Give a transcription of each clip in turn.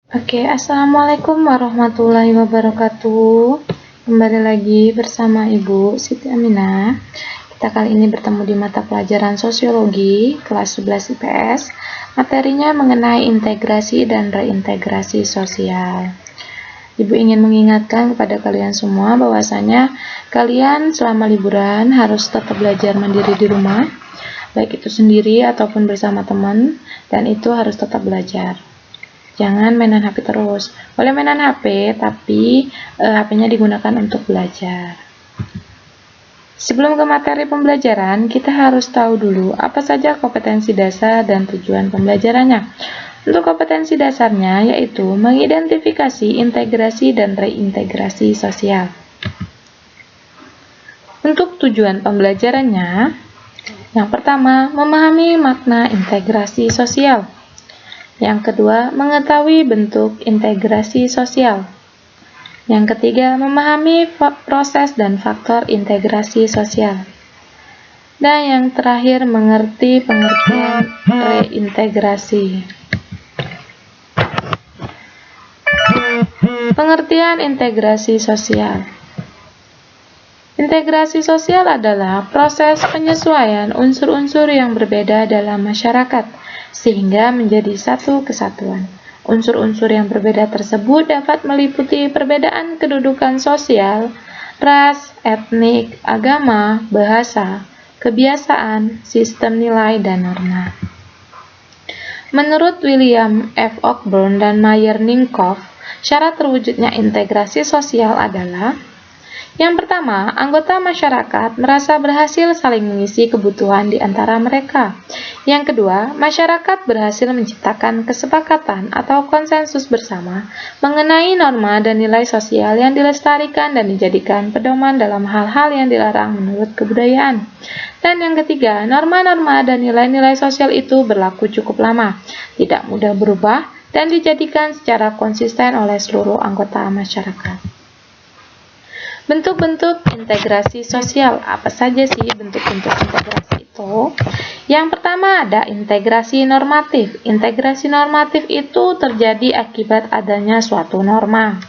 Oke, Assalamualaikum warahmatullahi wabarakatuh. Kembali lagi bersama Ibu Siti Aminah. Kita kali ini bertemu di mata pelajaran Sosiologi, kelas 11 IPS. Materinya mengenai integrasi dan reintegrasi sosial. Ibu ingin mengingatkan kepada kalian semua bahwasanya kalian selama liburan harus tetap belajar mandiri di rumah, baik itu sendiri ataupun bersama teman, dan itu harus tetap belajar. Jangan mainan HP terus. Boleh mainan HP, tapi HP-nya digunakan untuk belajar. Sebelum ke materi pembelajaran, kita harus tahu dulu apa saja kompetensi dasar dan tujuan pembelajarannya. Untuk kompetensi dasarnya yaitu mengidentifikasi, integrasi, dan reintegrasi sosial. Untuk tujuan pembelajarannya, yang pertama, memahami makna integrasi sosial. Yang kedua, mengetahui bentuk integrasi sosial. Yang ketiga, memahami proses dan faktor integrasi sosial. Dan yang terakhir, mengerti pengertian reintegrasi. Pengertian integrasi sosial. Integrasi sosial adalah proses penyesuaian unsur-unsur yang berbeda dalam masyarakat sehingga menjadi satu kesatuan. Unsur-unsur yang berbeda tersebut dapat meliputi perbedaan kedudukan sosial, ras, etnik, agama, bahasa, kebiasaan, sistem nilai, dan norma. Menurut William F. Cockburn dan Meyer Ninkoff, syarat terwujudnya integrasi sosial adalah: yang pertama, anggota masyarakat merasa berhasil saling mengisi kebutuhan di antara mereka. Yang kedua, masyarakat berhasil menciptakan kesepakatan atau konsensus bersama mengenai norma dan nilai sosial yang dilestarikan dan dijadikan pedoman dalam hal-hal yang dilarang menurut kebudayaan. Dan yang ketiga, norma-norma dan nilai-nilai sosial itu berlaku cukup lama, tidak mudah berubah, dan dijadikan secara konsisten oleh seluruh anggota masyarakat. Bentuk-bentuk integrasi sosial. Apa saja sih bentuk-bentuk integrasi itu? Yang pertama ada integrasi normatif. Integrasi normatif itu terjadi akibat adanya suatu norma.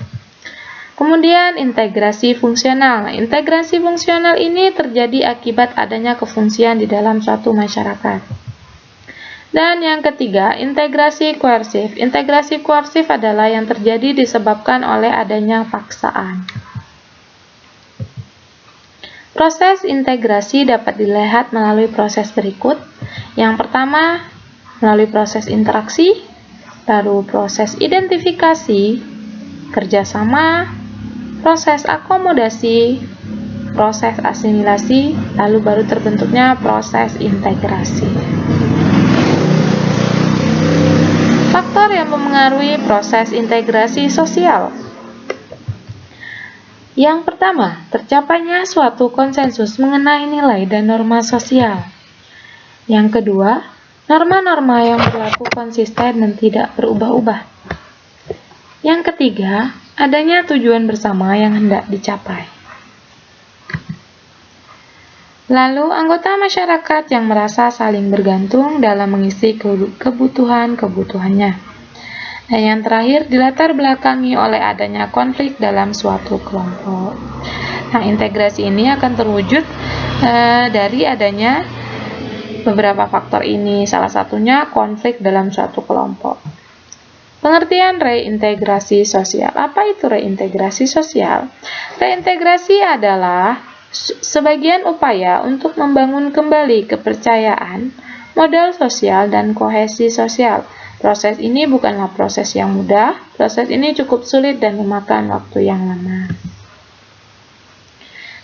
Kemudian integrasi fungsional. Integrasi fungsional ini terjadi akibat adanya kefungsian di dalam suatu masyarakat. Dan yang ketiga, integrasi koersif. Integrasi koersif adalah yang terjadi disebabkan oleh adanya paksaan. Proses integrasi dapat dilihat melalui proses berikut. Yang pertama, melalui proses interaksi, lalu proses identifikasi, kerjasama, proses akomodasi, proses asimilasi, lalu baru terbentuknya proses integrasi. Faktor yang memengaruhi proses integrasi sosial. Yang pertama, tercapainya suatu konsensus mengenai nilai dan norma sosial. Yang kedua, norma-norma yang berlaku konsisten dan tidak berubah-ubah. Yang ketiga, adanya tujuan bersama yang hendak dicapai. Lalu, anggota masyarakat yang merasa saling bergantung dalam mengisi kebutuhan-kebutuhannya. Dan yang terakhir, dilatar belakangi oleh adanya konflik dalam suatu kelompok. Nah, integrasi ini akan terwujud dari adanya beberapa faktor ini. Salah satunya konflik dalam suatu kelompok. Pengertian reintegrasi sosial. Apa itu reintegrasi sosial? Reintegrasi adalah sebagian upaya untuk membangun kembali kepercayaan, modal sosial, dan kohesi sosial. Proses ini bukanlah proses yang mudah, proses ini cukup sulit dan memakan waktu yang lama.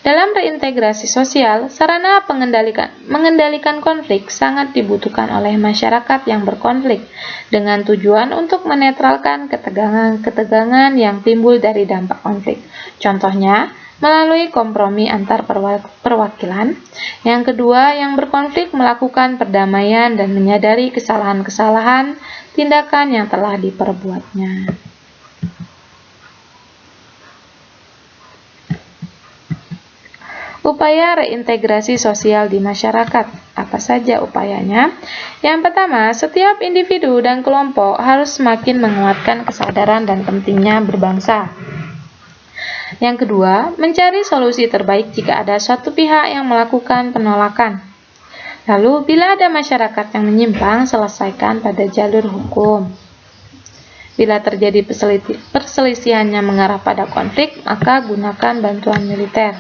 Dalam reintegrasi sosial, sarana mengendalikan konflik sangat dibutuhkan oleh masyarakat yang berkonflik, dengan tujuan untuk menetralkan ketegangan yang timbul dari dampak konflik. Contohnya, melalui kompromi antar perwakilan. Yang kedua, yang berkonflik melakukan perdamaian dan menyadari kesalahan-kesalahan tindakan yang telah diperbuatnya. Upaya reintegrasi sosial di masyarakat. Apa saja upayanya? Yang pertama, setiap individu dan kelompok harus semakin menguatkan kesadaran dan pentingnya berbangsa. Yang kedua, mencari solusi terbaik jika ada suatu pihak yang melakukan penolakan. Lalu, bila ada masyarakat yang menyimpang, selesaikan pada jalur hukum. Bila terjadi perselisihan yang mengarah pada konflik, maka gunakan bantuan militer.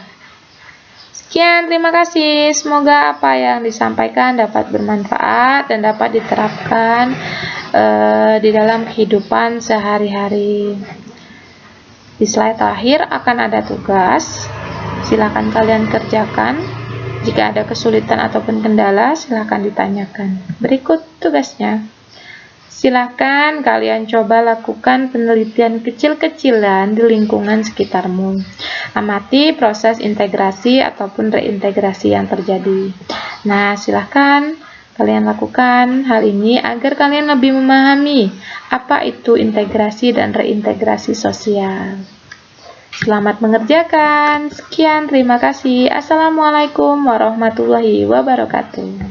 Sekian, terima kasih. Semoga apa yang disampaikan dapat bermanfaat dan dapat diterapkan di dalam kehidupan sehari-hari. Di slide terakhir akan ada tugas. Silakan kalian kerjakan. Jika ada kesulitan ataupun kendala, silakan ditanyakan. Berikut tugasnya. Silakan kalian coba lakukan penelitian kecil-kecilan di lingkungan sekitarmu. Amati proses integrasi ataupun reintegrasi yang terjadi. Nah, silakan kalian lakukan hal ini agar kalian lebih memahami apa itu integrasi dan reintegrasi sosial. Selamat mengerjakan. Sekian, terima kasih. Assalamualaikum warahmatullahi wabarakatuh.